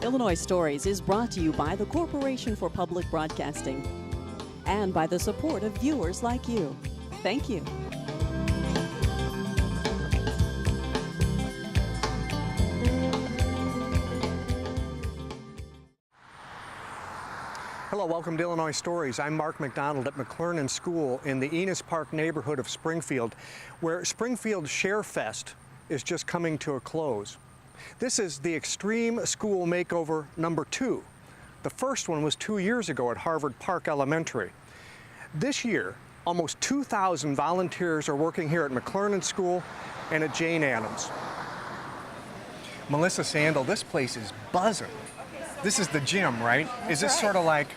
Illinois Stories is brought to you by the Corporation for Public Broadcasting and by the support of viewers like you. Thank you. Hello, welcome to Illinois Stories. I'm Mark McDonald at McClernand School in the Enos Park neighborhood of Springfield, where Springfield Sharefest is just coming to a close. This is the Extreme School Makeover number 2. The first one was 2 years ago at Harvard Park Elementary. This year, almost 2,000 volunteers are working here at McClernand School and at Jane Addams. Melissa Sandel, this place is buzzing. This is the gym, right? Is this sort of like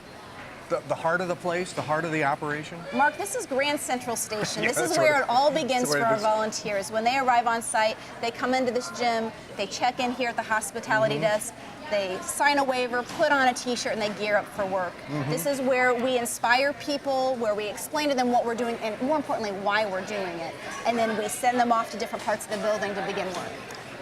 the heart of the place, the heart of the operation? Mark, this is Grand Central Station. This is where it all begins for our volunteers. When they arrive on site, they come into this gym, they check in here at the hospitality desk, they sign a waiver, put on a t-shirt, and they gear up for work. This is where we inspire people, where we explain to them what we're doing, and more importantly, why we're doing it. And then we send them off to different parts of the building to begin work.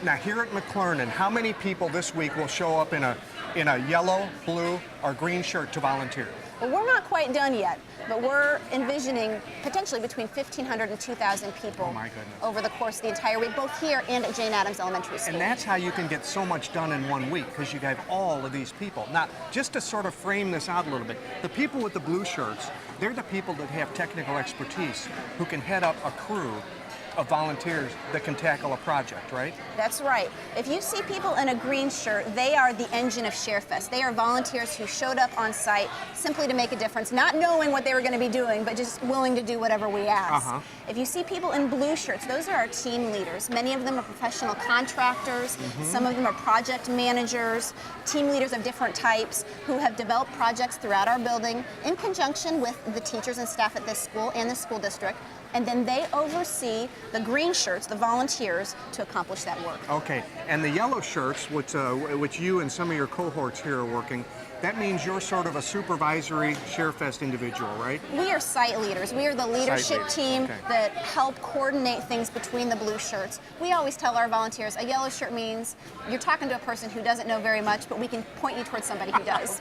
Now here at McClernand, how many people this week will show up in a yellow, blue, or green shirt to volunteer? Well, we're not quite done yet, but we're envisioning potentially between 1,500 and 2,000 people over the course of the entire week, both here and at Jane Addams Elementary School. And that's how you can get so much done in 1 week, because you have all of these people. Now, just to sort of frame this out a little bit, the people with the blue shirts, they're the people that have technical expertise who can head up a crew of volunteers that can tackle a project, right? That's right. If you see people in a green shirt, they are the engine of Sharefest. They are volunteers who showed up on site simply to make a difference, not knowing what they were going to be doing, but just willing to do whatever we ask. If you see people in blue shirts, those are our team leaders. Many of them are professional contractors. Some of them are project managers, team leaders of different types who have developed projects throughout our building in conjunction with the teachers and staff at this school and the school district. And then they oversee the green shirts, the volunteers, to accomplish that work. Okay, and the yellow shirts, which you and some of your cohorts here are working, that means you're sort of a supervisory Sharefest individual, right? We are site leaders. We are the leadership team that help coordinate things between the blue shirts. We always tell our volunteers, a yellow shirt means you're talking to a person who doesn't know very much, but we can point you towards somebody who does.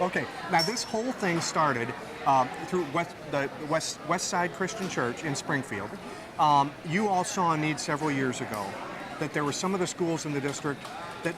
Okay. Now this whole thing started through the West Side Christian Church in Springfield. You all saw a need several years ago that there were some of the schools in the district that,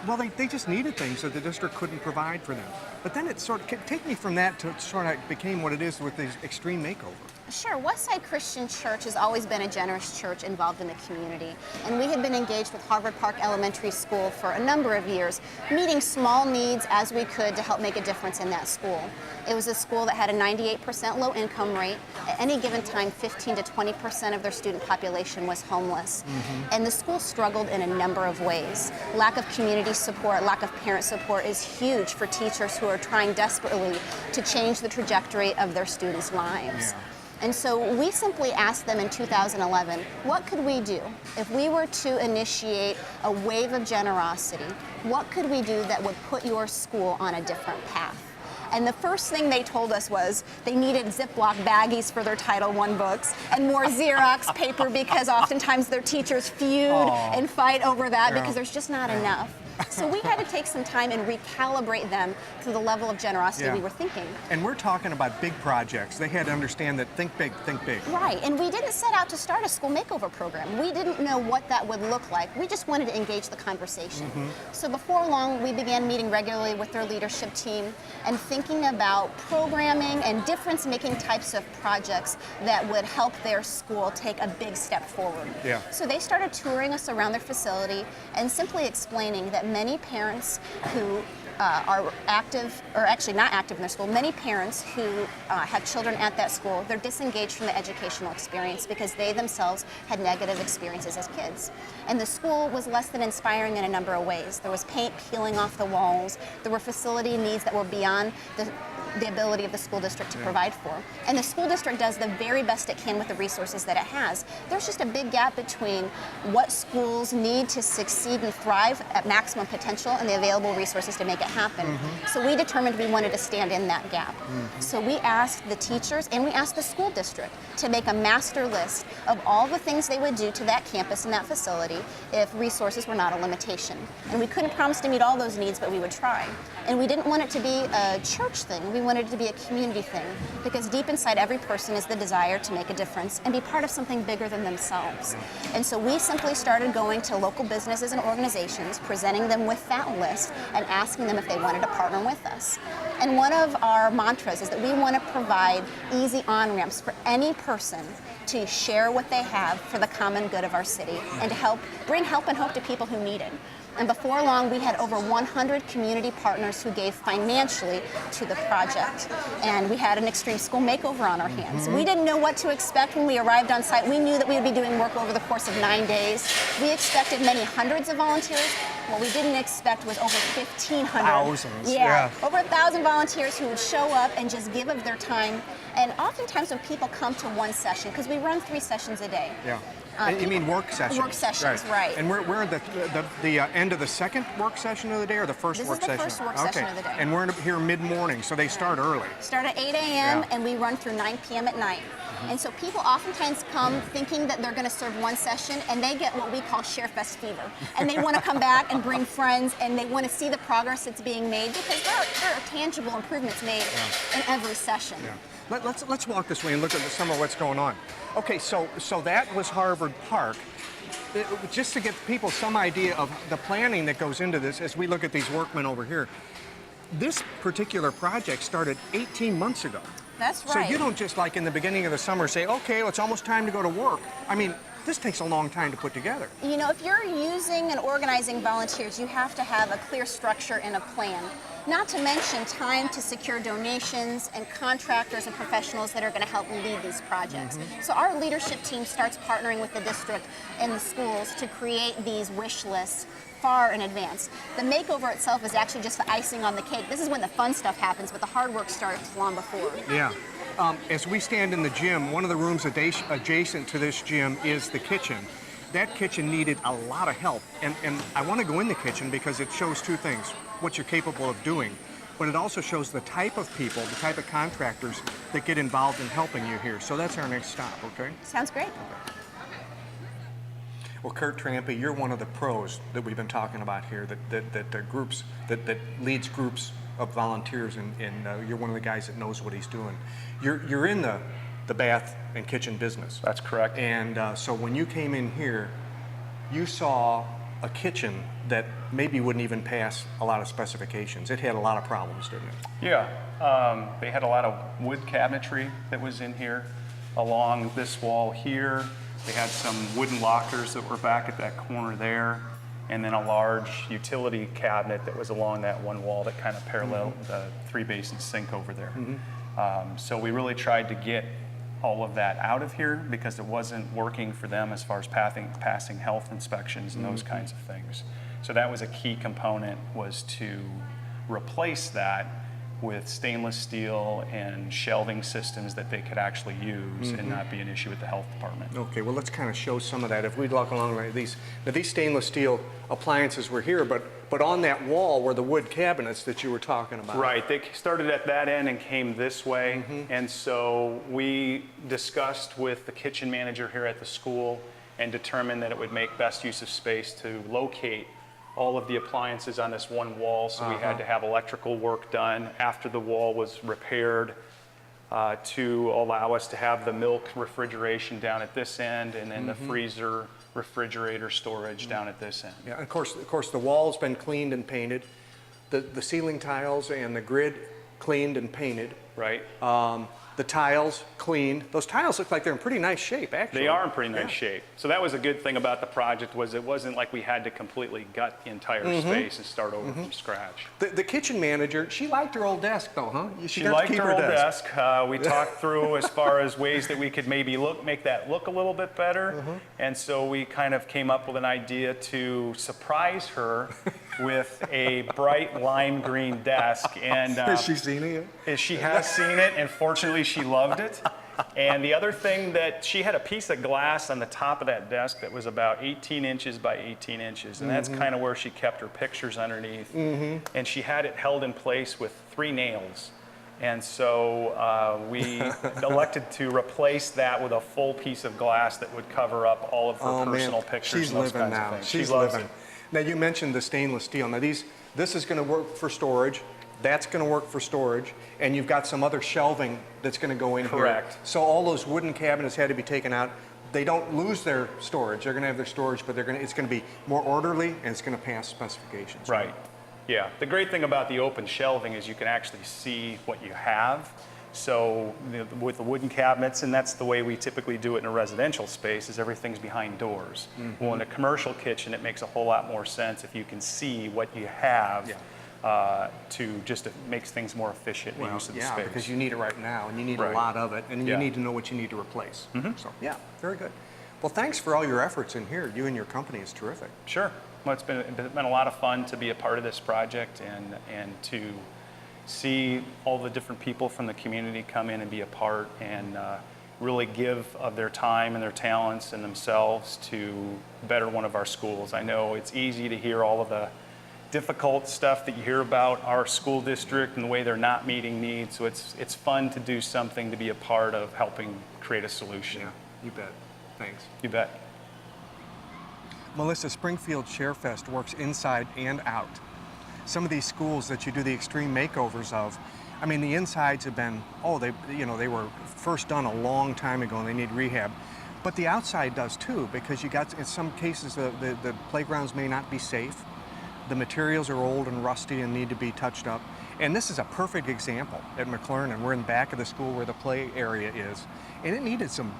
well, they just needed things that the district couldn't provide for them. But then it sort of, take me from that to sort of became what it is with the Extreme Makeover. Sure. Westside Christian Church has always been a generous church involved in the community. And we had been engaged with Harvard Park Elementary School for a number of years, meeting small needs as we could to help make a difference in that school. It was a school that had a 98% low income rate. At any given time, 15 to 20% of their student population was homeless. And the school struggled in a number of ways. Lack of community support, lack of parent support is huge for teachers who are trying desperately to change the trajectory of their students' lives. And so we simply asked them in 2011, what could we do? If we were to initiate a wave of generosity, what could we do that would put your school on a different path? And the first thing they told us was they needed Ziploc baggies for their Title I books and more Xerox paper because oftentimes their teachers feud and fight over that because there's just not enough. So we had to take some time and recalibrate them to the level of generosity we were thinking. And we're talking about big projects. They had to understand that think big, think big. Right, and we didn't set out to start a school makeover program. We didn't know what that would look like. We just wanted to engage the conversation. So before long, we began meeting regularly with their leadership team and thinking about programming and difference-making types of projects that would help their school take a big step forward. So they started touring us around their facility and simply explaining that many parents who are active, or actually not active in their school, many parents who have children at that school, they're disengaged from the educational experience because they themselves had negative experiences as kids. And the school was less than inspiring in a number of ways. There was paint peeling off the walls. There were facility needs that were beyond the the ability of the school district to provide for. And the school district does the very best it can with the resources that it has. There's just a big gap between what schools need to succeed and thrive at maximum potential and the available resources to make it happen. So we determined we wanted to stand in that gap. So we asked the teachers and we asked the school district to make a master list of all the things they would do to that campus and that facility if resources were not a limitation. And we couldn't promise to meet all those needs, but we would try. And we didn't want it to be a church thing. We wanted it to be a community thing, because deep inside every person is the desire to make a difference and be part of something bigger than themselves. And so we simply started going to local businesses and organizations, presenting them with that list and asking them if they wanted to partner with us. And one of our mantras is that we want to provide easy on-ramps for any person to share what they have for the common good of our city and to bring help and hope to people who need it. And before long, we had over 100 community partners who gave financially to the project. And we had an extreme school makeover on our hands. We didn't know what to expect when we arrived on site. We knew that we would be doing work over the course of 9 days. We expected many hundreds of volunteers. What we didn't expect was over 1,500. Thousands. Yeah, over 1,000 volunteers who would show up and just give of their time. And oftentimes when people come to one session, because we run 3 sessions a day. Yeah. You mean work sessions? Work sessions, right. And we're at the end of the second work session of the day, or the first work session? This is the first work session of the day. And we're here mid-morning, so they start early. Start at 8 a.m. and we run through 9 p.m. at night. And so people oftentimes come thinking that they're going to serve one session, and they get what we call Sharefest fever. And they want to come back and bring friends, and they want to see the progress that's being made, because there are tangible improvements made in every session. Yeah. Let's walk this way and look at some of what's going on. Okay, so that was Harvard Park. Just to give people some idea of the planning that goes into this, as we look at these workmen over here, this particular project started 18 months ago. That's right. So you don't just, like in the beginning of the summer, say, okay, well, it's almost time to go to work. I mean, this takes a long time to put together. You know, if you're using and organizing volunteers, you have to have a clear structure and a plan. Not to mention time to secure donations and contractors and professionals that are going to help lead these projects. So our leadership team starts partnering with the district and the schools to create these wish lists far in advance. The makeover itself is actually just the icing on the cake. This is when the fun stuff happens, but the hard work starts long before. Yeah. As we stand in the gym, one of the rooms adjacent to this gym is the kitchen. That kitchen needed a lot of help, and I want to go in the kitchen because it shows 2 things: what you're capable of doing, but it also shows the type of people, the type of contractors that get involved in helping you here. So that's our next stop, okay? Sounds great. Well, Kurt Trampy, you're one of the pros that we've been talking about here, that leads groups of volunteers, and you're one of the guys that knows what he's doing. You're in the bath and kitchen business. That's correct. And so when you came in here, you saw a kitchen that maybe wouldn't even pass a lot of specifications. It had a lot of problems, didn't it? Yeah, they had a lot of wood cabinetry that was in here. Along this wall here, they had some wooden lockers that were back at that corner there, and then a large utility cabinet that was along that one wall that kind of paralleled the 3-basin sink over there. So we really tried to get all of that out of here because it wasn't working for them as far as passing health inspections and those kinds of things. So that was a key component, was to replace that with stainless steel and shelving systems that they could actually use and not be an issue with the health department. Okay, well, let's kind of show some of that. If we walk along like these, now these stainless steel appliances were here, but on that wall were the wood cabinets that you were talking about. Right, they started at that end and came this way, and so we discussed with the kitchen manager here at the school and determined that it would make best use of space to locate all of the appliances on this one wall, so we had to have electrical work done after the wall was repaired to allow us to have the milk refrigeration down at this end, and then the freezer refrigerator storage down at this end. Yeah, of course, the wall's been cleaned and painted, the ceiling tiles and the grid cleaned and painted. Right. The tiles cleaned. Those tiles look like they're in pretty nice shape, actually. They are in pretty nice shape. So that was a good thing about the project, was it wasn't like we had to completely gut the entire space and start over from scratch. The kitchen manager, she liked her old desk though, huh? She got to liked keep her old desk. We talked through as far as ways that we could maybe make that look a little bit better. And so we kind of came up with an idea to surprise her with a bright lime green desk. And Has she seen it? she has seen it, and fortunately she loved it. And the other thing, that she had a piece of glass on the top of that desk that was about 18 inches by 18 inches, and that's kind of where she kept her pictures underneath. And she had it held in place with 3 nails. And so we elected to replace that with a full piece of glass that would cover up all of her personal pictures. She's and those living kinds now. of things. She's She loves living. it. Now you mentioned the stainless steel. Now this is going to work for storage. That's going to work for storage, and you've got some other shelving that's going to go in here. Correct. So all those wooden cabinets had to be taken out. They don't lose their storage. They're going to have their storage, but it's going to be more orderly, and it's going to pass specifications. Right. Yeah. The great thing about the open shelving is you can actually see what you have. So with the wooden cabinets, and that's the way we typically do it in a residential space, is everything's behind doors. Well, in a commercial kitchen, it makes a whole lot more sense if you can see what you have. Yeah. It makes things more efficient in the use of the space. Yeah, because you need it right now, and you need a lot of it, and you need to know what you need to replace. So, yeah, very good. Well, thanks for all your efforts in here. You and your company is terrific. Sure. Well, it's been a lot of fun to be a part of this project and to see all the different people from the community come in and be a part and really give of their time and their talents and themselves to better one of our schools. I know it's easy to hear all of the difficult stuff that you hear about our school district and the way they're not meeting needs. So it's fun to do something, to be a part of helping create a solution. Yeah, you bet. Thanks. You bet. Melissa, Springfield Sharefest works inside and out. Some of these schools that you do the extreme makeovers of, I mean, the insides have been, they were first done a long time ago and they need rehab. But the outside does too, because you got, in some cases, the playgrounds may not be safe. The materials are old and rusty and need to be touched up. And this is a perfect example at McLernan. We're in the back of the school where the play area is. And it needed some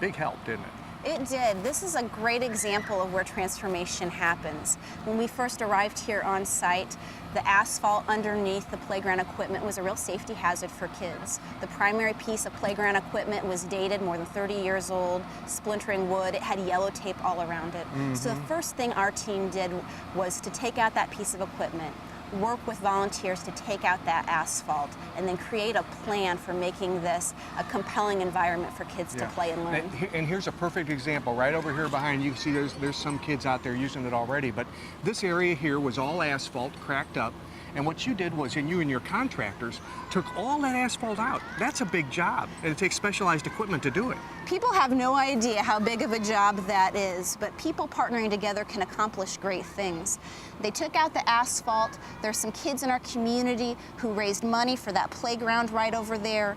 big help, didn't it? It did. This is a great example of where transformation happens. When we first arrived here on site, the asphalt underneath the playground equipment was a real safety hazard for kids. The primary piece of playground equipment was dated, more than 30 years old, splintering wood. It had yellow tape all around it. So the first thing our team did was to take out that piece of equipment, work with volunteers to take out that asphalt, and then create a plan for making this a compelling environment for kids to play and learn. And here's a perfect example. Right over here behind you, see there's some kids out there using it already, but this area here was all asphalt, cracked up, and what you did was, and you and your contractors took all that asphalt out. That's a big job, and it takes specialized equipment to do it. People have no idea how big of a job that is, but people partnering together can accomplish great things. They took out the asphalt. There's some kids in our community who raised money for that playground right over there.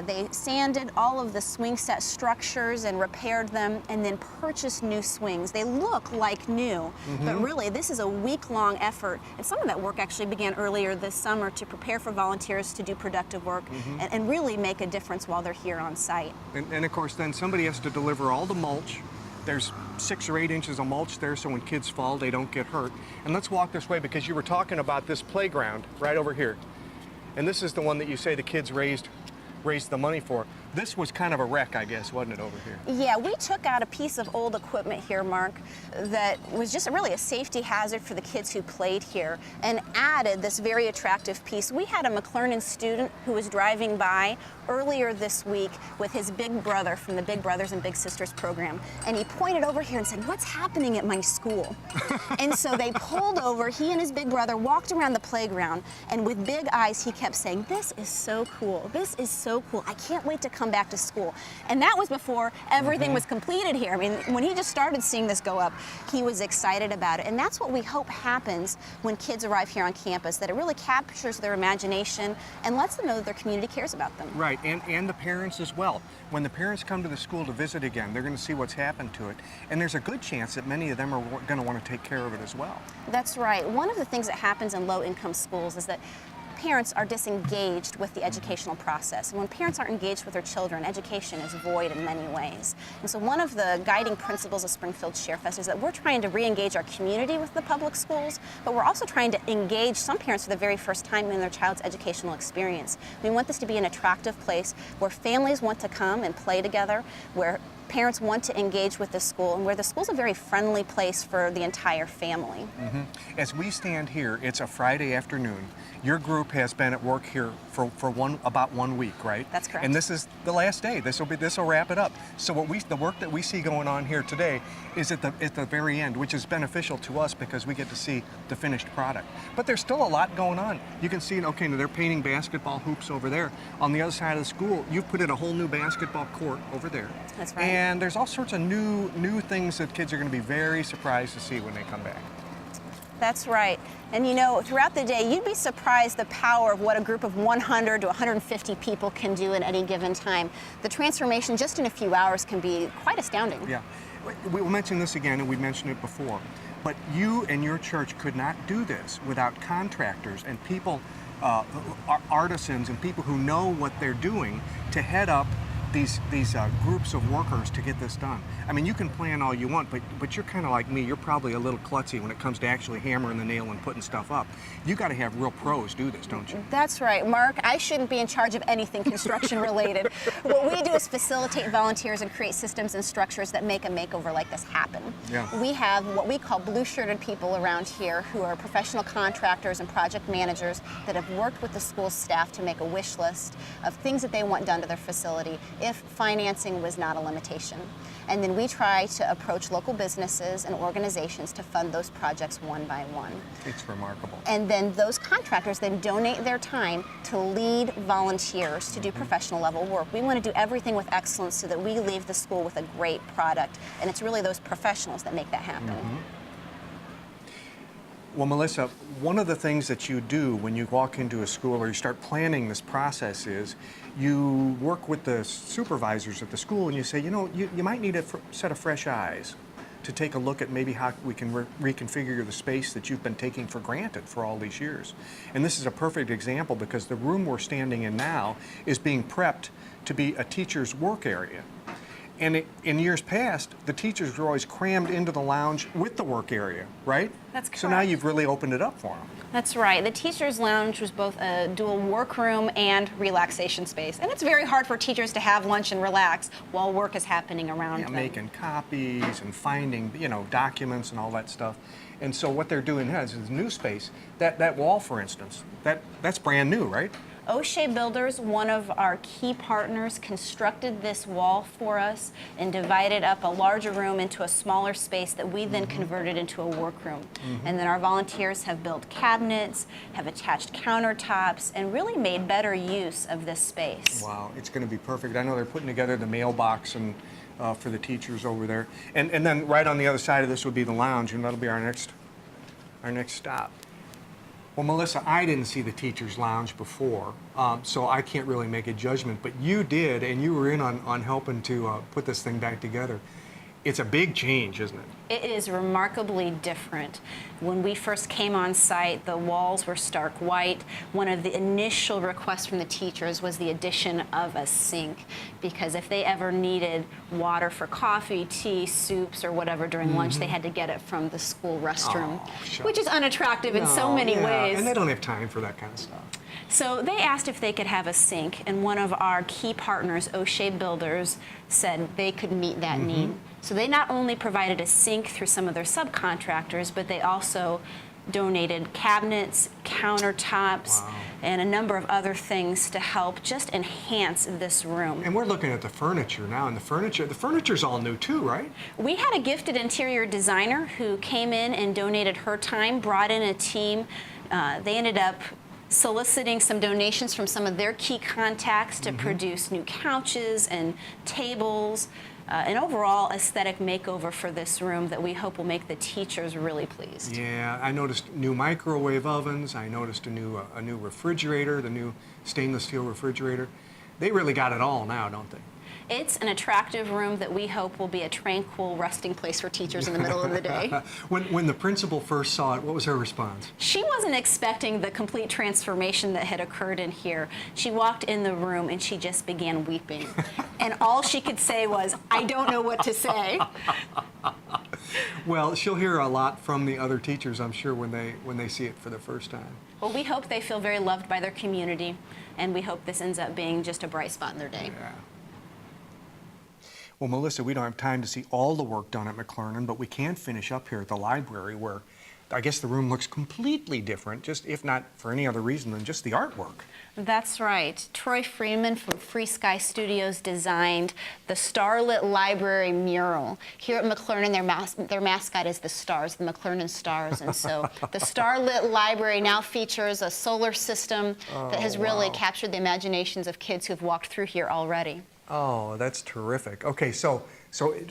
They sanded all of the swing set structures and repaired them, and then purchased new swings. They look like new, but really this is a week-long effort, and some of that work actually began earlier this summer to prepare for volunteers to do productive work and really make a difference while they're here on site. And of course then somebody has to deliver all the mulch. There's 6 or 8 inches of mulch there, so when kids fall, they don't get hurt. And let's walk this way, because you were talking about this playground right over here. And this is the one that you say the kids raised the money for. This was kind of a wreck, I guess, wasn't it, over here? Yeah, we took out a piece of old equipment here, Mark, that was just really a safety hazard for the kids who played here, and added this very attractive piece. We had a McLernan student who was driving by earlier this week with his big brother from the Big Brothers and Big Sisters program, and he pointed over here and said, "What's happening at my school?" And so they pulled over. He and his big brother walked around the playground, and with big eyes he kept saying, "This is so cool. This is so cool. I can't wait to come back to school." And that was before everything was completed here. I mean, when he just started seeing this go up, he was excited about it. And that's what we hope happens when kids arrive here on campus, that it really captures their imagination and lets them know that their community cares about them. Right, and the parents as well. When the parents come to the school to visit again, they're going to see what's happened to it. And there's a good chance that many of them are going to want to take care of it as well. That's right. One of the things that happens in low-income schools is that parents are disengaged with the educational process. And when parents aren't engaged with their children, education is void in many ways. And so one of the guiding principles of Springfield Sharefest is that we're trying to re-engage our community with the public schools, but we're also trying to engage some parents for the very first time in their child's educational experience. We want this to be an attractive place where families want to come and play together, where parents want to engage with the school, and where the school's a very friendly place for the entire family. As we stand here, it's a Friday afternoon. Your group has been at work here for about 1 week, right? That's correct. And this is the last day. This will wrap it up. So the work that we see going on here today is at the very end, which is beneficial to us because we get to see the finished product. But there's still a lot going on. You can see, okay, they're painting basketball hoops over there. On the other side of the school, you've put in a whole new basketball court over there. That's right. And there's all sorts of new things that kids are going to be very surprised to see when they come back. That's right. And you know, throughout the day, you'd be surprised the power of what a group of 100 to 150 people can do at any given time. The transformation just in a few hours can be quite astounding. Yeah. We'll mention this again, and we mentioned it before, but you and your church could not do this without contractors and people, artisans and people who know what they're doing to head up these groups of workers to get this done. I mean, you can plan all you want, but you're kind of like me. You're probably a little klutzy when it comes to actually hammering the nail and putting stuff up. You got to have real pros do this, don't you? That's right, Mark. I shouldn't be in charge of anything construction related. What we do is facilitate volunteers and create systems and structures that make a makeover like this happen. Yeah. We have what we call blue-shirted people around here who are professional contractors and project managers that have worked with the school staff to make a wish list of things that they want done to their facility if financing was not a limitation. And then we try to approach local businesses and organizations to fund those projects one by one. It's remarkable. And then those contractors then donate their time to lead volunteers to do professional level work. We want to do everything with excellence so that we leave the school with a great product. And it's really those professionals that make that happen. Well, Melissa, one of the things that you do when you walk into a school or you start planning this process is you work with the supervisors at the school and you say, you know, you might need a set of fresh eyes to take a look at maybe how we can reconfigure the space that you've been taking for granted for all these years. And this is a perfect example because the room we're standing in now is being prepped to be a teacher's work area. And in years past, the teachers were always crammed into the lounge with the work area, right? That's correct. So now you've really opened it up for them. That's right. The teacher's lounge was both a dual workroom and relaxation space. And it's very hard for teachers to have lunch and relax while work is happening around them. Making copies and finding, documents and all that stuff. And so what they're doing now is this new space. That wall, for instance, that's brand new, right? O'Shea Builders, one of our key partners, constructed this wall for us and divided up a larger room into a smaller space that we then converted into a workroom. And then our volunteers have built cabinets, have attached countertops, and really made better use of this space. Wow, it's going to be perfect. I know they're putting together the mailbox and for the teachers over there. And then right on the other side of this would be the lounge, and that'll be our next stop. Well, Melissa, I didn't see the teacher's lounge before, so I can't really make a judgment, but you did, and you were in on helping to put this thing back together. It's a big change, isn't it? It is remarkably different. When we first came on site, the walls were stark white. One of the initial requests from the teachers was the addition of a sink, because if they ever needed water for coffee, tea, soups, or whatever during lunch, they had to get it from the school restroom, which is unattractive in so many ways. And they don't have time for that kind of stuff. So they asked if they could have a sink, and one of our key partners, O'Shea Builders, said they could meet that need. So they not only provided a sink through some of their subcontractors, but they also donated cabinets, countertops, and a number of other things to help just enhance this room. And we're looking at the furniture now, and the furniture's all new too, right? We had a gifted interior designer who came in and donated her time, brought in a team. They ended up soliciting some donations from some of their key contacts to produce new couches and tables, an overall aesthetic makeover for this room that we hope will make the teachers really pleased. Yeah, I noticed new microwave ovens. I noticed a new refrigerator, the new stainless steel refrigerator. They really got it all now, don't they? It's an attractive room that we hope will be a tranquil resting place for teachers in the middle of the day. When the principal first saw it, what was her response? She wasn't expecting the complete transformation that had occurred in here. She walked in the room and she just began weeping. And all she could say was, "I don't know what to say." Well, she'll hear a lot from the other teachers, I'm sure, when they see it for the first time. Well, we hope they feel very loved by their community, and we hope this ends up being just a bright spot in their day. Yeah. Well, Melissa, we don't have time to see all the work done at McLernan, but we can finish up here at the library where I guess the room looks completely different, just if not for any other reason than just the artwork. That's right. Troy Freeman from Free Sky Studios designed the Starlit Library mural. Here at McLernan, their mascot is the stars, the McLernan stars. And so the Starlit Library now features a solar system that has really captured the imaginations of kids who've walked through here already. Oh, that's terrific. Okay, so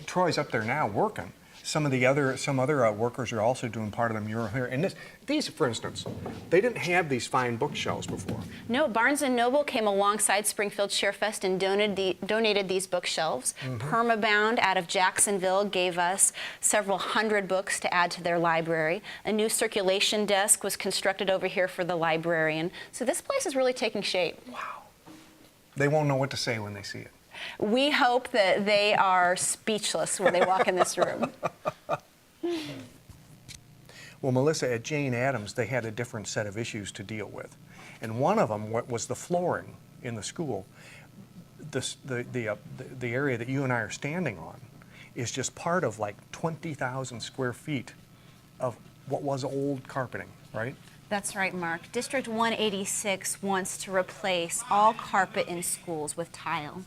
Troy's up there now working. Some other workers are also doing part of the mural here. And these, for instance, they didn't have these fine bookshelves before. No, Barnes & Noble came alongside Springfield Sharefest and donated these bookshelves. Permabound out of Jacksonville gave us several hundred books to add to their library. A new circulation desk was constructed over here for the librarian. So this place is really taking shape. Wow. They won't know what to say when they see it. We hope that they are speechless when they walk in this room. Well, Melissa, at Jane Addams, they had a different set of issues to deal with. And one of them was the flooring in the school. The area that you and I are standing on is just part of like 20,000 square feet of what was old carpeting, right? That's right, Mark. District 186 wants to replace all carpet in schools with tile.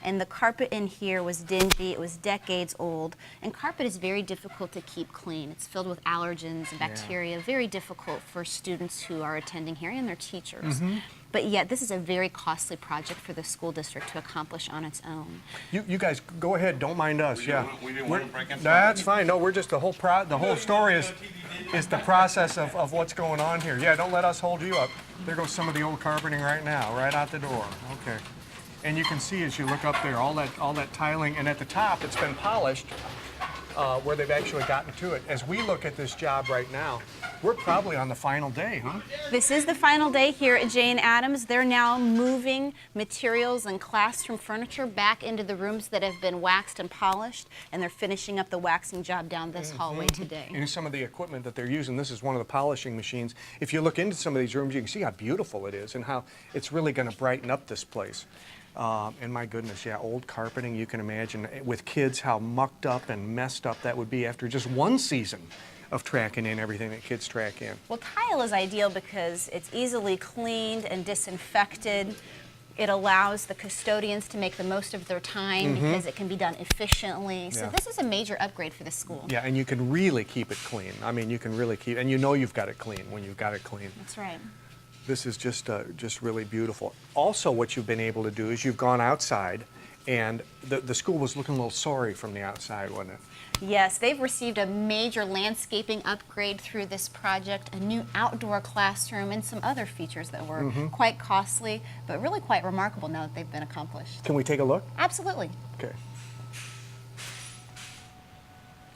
And the carpet in here was dingy, it was decades old, and carpet is very difficult to keep clean. It's filled with allergens and bacteria, very difficult for students who are attending here and their teachers. But yet, this is a very costly project for the school district to accomplish on its own. You guys go ahead. Don't mind us. We didn't want to break up. That's fine. No, we're just the whole story is the process of what's going on here. Yeah, don't let us hold you up. There goes some of the old carpeting right now, right out the door. Okay. And you can see as you look up there, all that tiling, and at the top, it's been polished. Where they've actually gotten to it. As we look at this job right now, we're probably on the final day, huh? This is the final day here at Jane Addams. They're now moving materials and classroom furniture back into the rooms that have been waxed and polished, and they're finishing up the waxing job down this hallway today. And some of the equipment that they're using, this is one of the polishing machines. If you look into some of these rooms, you can see how beautiful it is and how it's really going to brighten up this place. And my goodness, yeah, old carpeting, you can imagine with kids how mucked up and messed up that would be after just one season of tracking in everything that kids track in. Well, tile is ideal because it's easily cleaned and disinfected. It allows the custodians to make the most of their time because it can be done efficiently. So this is a major upgrade for the school. Yeah, and you can really keep it clean. I mean, you can really keep, and you know you've got it clean when you've got it clean. That's right. This is just really beautiful. Also, what you've been able to do is you've gone outside, and the school was looking a little sorry from the outside, wasn't it? Yes, they've received a major landscaping upgrade through this project, a new outdoor classroom, and some other features that were quite costly, but really quite remarkable now that they've been accomplished. Can we take a look? Absolutely. Okay.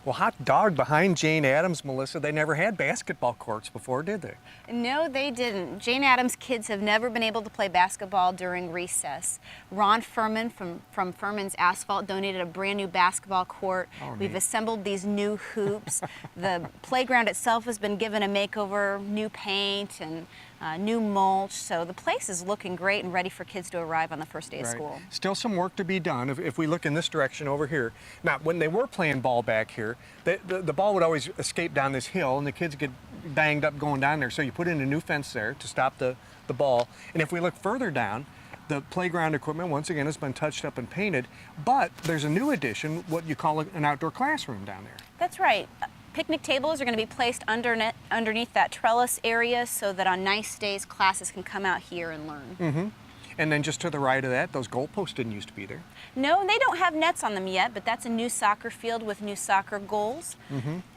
Well, hot dog behind Jane Addams, Melissa, they never had basketball courts before, did they? No, they didn't. Jane Addams kids have never been able to play basketball during recess. Ron Furman from Furman's Asphalt donated a brand new basketball court. We've assembled these new hoops. The playground itself has been given a makeover, new paint and new mulch, so the place is looking great and ready for kids to arrive on the first day of school. Still some work to be done if we look in this direction over here. Now, when they were playing ball back here, the ball would always escape down this hill and the kids get banged up going down there. So you put in a new fence there to stop the ball. And if we look further down, the playground equipment, once again, has been touched up and painted, but there's a new addition, what you call an outdoor classroom down there. That's right. Picnic tables are going to be placed underneath that trellis area so that on nice days classes can come out here and learn. And then just to the right of that, those goalposts didn't used to be there. No, they don't have nets on them yet, but that's a new soccer field with new soccer goals.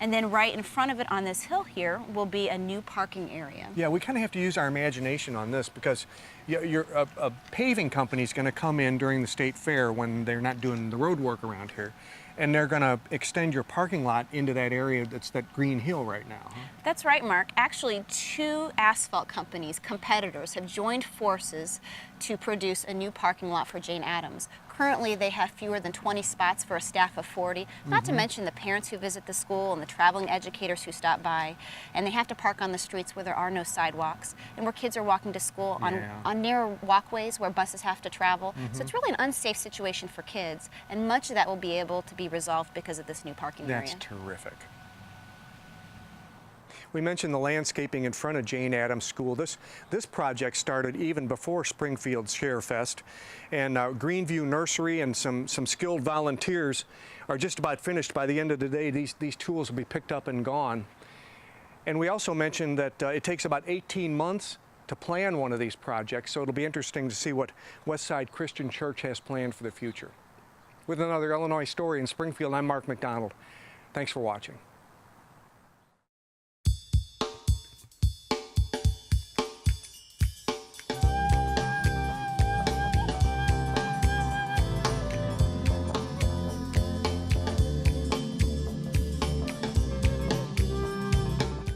And then right in front of it on this hill here will be a new parking area. Yeah, we kind of have to use our imagination on this because a paving company is going to come in during the state fair when they're not doing the road work around here, and they're going to extend your parking lot into that area that's that green hill right now. That's right, Mark. Actually, 2 asphalt companies, competitors, have joined forces to produce a new parking lot for Jane Addams. Currently, they have fewer than 20 spots for a staff of 40, not to mention the parents who visit the school and the traveling educators who stop by. And they have to park on the streets where there are no sidewalks and where kids are walking to school on narrow walkways where buses have to travel. So it's really an unsafe situation for kids, and much of that will be able to be resolved because of this new parking area. That's terrific. We mentioned the landscaping in front of Jane Addams School. This project started even before Springfield Sharefest, and Greenview Nursery and some skilled volunteers are just about finished. By the end of the day, these tools will be picked up and gone. And we also mentioned that it takes about 18 months to plan one of these projects, so it'll be interesting to see what Westside Christian Church has planned for the future. With another Illinois Story in Springfield, I'm Mark McDonald. Thanks for watching.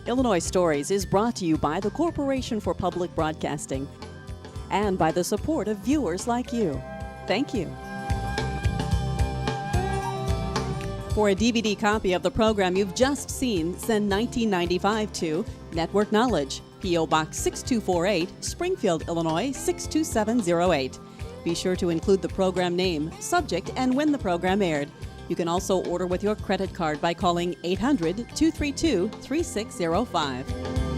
Illinois Stories is brought to you by the Corporation for Public Broadcasting and by the support of viewers like you. Thank you. For a DVD copy of the program you've just seen, send $19.95 to Network Knowledge, P.O. Box 6248, Springfield, Illinois 62708. Be sure to include the program name, subject, and when the program aired. You can also order with your credit card by calling 800-232-3605.